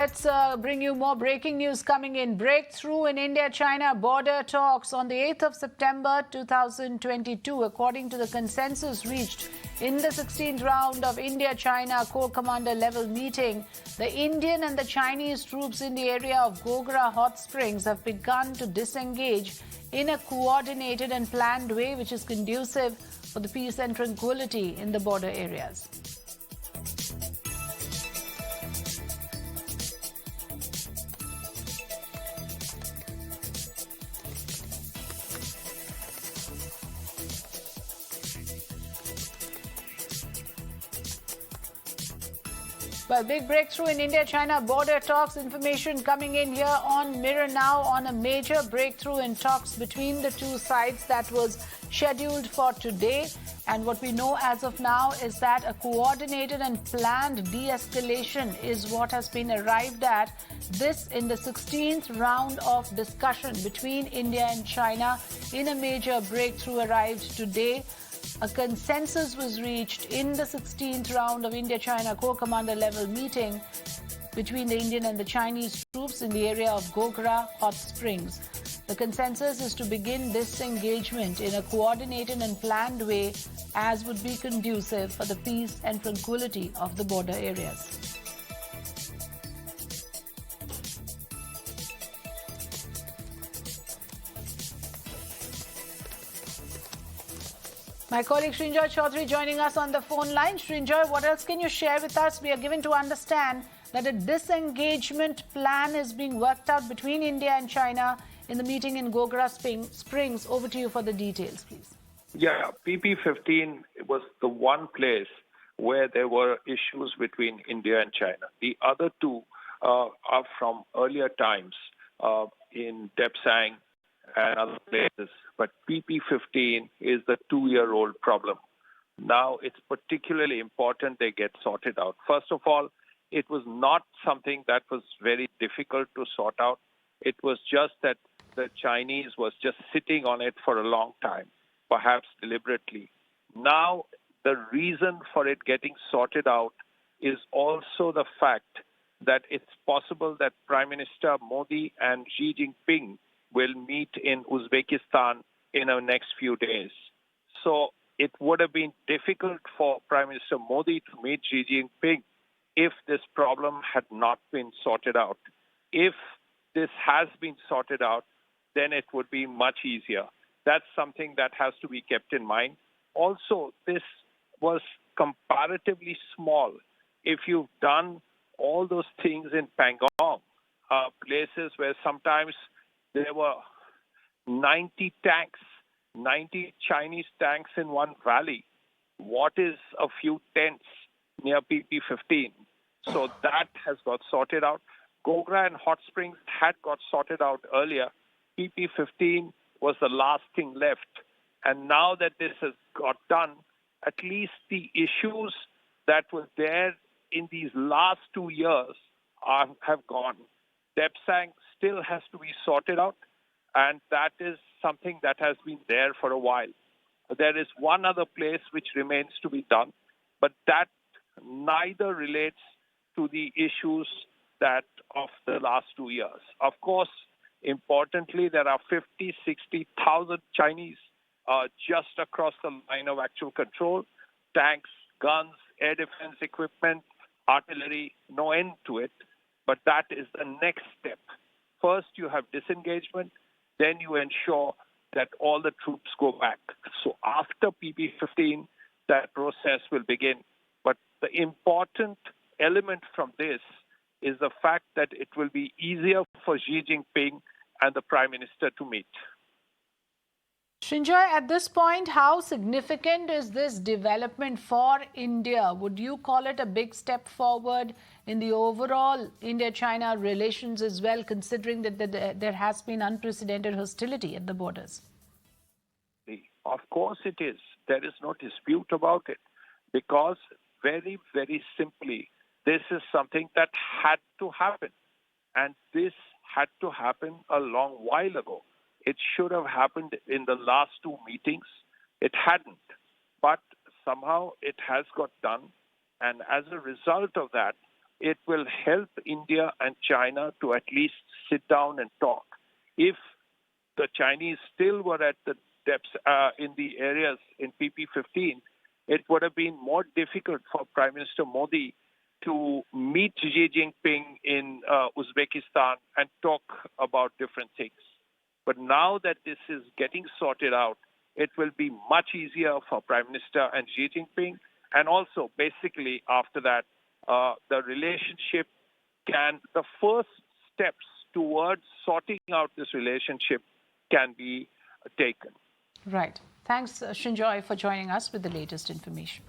Let's bring you more breaking news coming in. Breakthrough in India-China border talks on the 8th of September 2022. According to the consensus reached in the 16th round of India-China Corps Commander level meeting, the Indian and the Chinese troops in the area of Gogra-Hot Springs have begun to disengage in a coordinated and planned way, which is conducive for the peace and tranquility in the border areas. Well, big breakthrough in India-China border talks. Information coming in here on Mirror Now on a major breakthrough in talks between the two sides that was scheduled for today. And what we know as of now is that a coordinated and planned de-escalation is what has been arrived at. This in the 16th round of discussion between India and China. In a major breakthrough arrived today. A consensus was reached in the 16th round of India-China Corps Commander level meeting between the Indian and the Chinese troops in the area of Gogra-Hot Springs. The consensus is to begin disengagement in a coordinated and planned way as would be conducive for the peace and tranquility of the border areas. My colleague Srinjoy Chaudhary joining us on the phone line. Srinjoy, what else can you share with us? We are given to understand that a disengagement plan is being worked out between India and China in the meeting in Gogra-Hot Springs. Over to you for the details, please. Yeah, PP-15 was the one place where there were issues between India and China. The other two are from earlier times in Depsang and other places. But PP-15 is the 2-year-old problem. Now it's particularly important they get sorted out. First of all, it was not something that was very difficult to sort out. It was just that the Chinese was just sitting on it for a long time, perhaps deliberately. Now the reason for it getting sorted out is also the fact that it's possible that Prime Minister Modi and Xi Jinping will meet in Uzbekistan in the next few days. So it would have been difficult for Prime Minister Modi to meet Xi Jinping if this problem had not been sorted out. If this has been sorted out, then it would be much easier. That's something that has to be kept in mind. Also, this was comparatively small. If you've done all those things in Pangong, places where sometimes there were 90 tanks, 90 Chinese tanks in one valley. What is a few tents near PP-15? So that has got sorted out. Gogra and Hot Springs had got sorted out earlier. PP-15 was the last thing left. And now that this has got done, at least the issues that were there in these last 2 years have gone. Depsang still has to be sorted out, and that is something that has been there for a while. There is one other place which remains to be done, but that neither relates to the issues that of the last 2 years. Of course, importantly, there are 50, 60,000 Chinese just across the line of actual control, tanks, guns, air defense equipment, artillery, no end to it. But that is the next step. First, you have disengagement. Then you ensure that all the troops go back. So after PP-15, that process will begin. But the important element from this is the fact that it will be easier for Xi Jinping and the Prime Minister to meet. Srinjoy, at this point, how significant is this development for India? Would you call it a big step forward in the overall India-China relations as well, considering that there has been unprecedented hostility at the borders? Of course it is. There is no dispute about it. Because very, very simply, this is something that had to happen. And this had to happen a long while ago. It should have happened in the last 2 meetings. It hadn't. But somehow it has got done. And as a result of that, it will help India and China to at least sit down and talk. If the Chinese still were at the depths in the areas in PP15, it would have been more difficult for Prime Minister Modi to meet Xi Jinping in Uzbekistan and talk about different things. But now that this is getting sorted out, it will be much easier for Prime Minister and Xi Jinping. And also, basically, after that, the relationship the first steps towards sorting out this relationship can be taken. Right. Thanks, Shinjoy, for joining us with the latest information.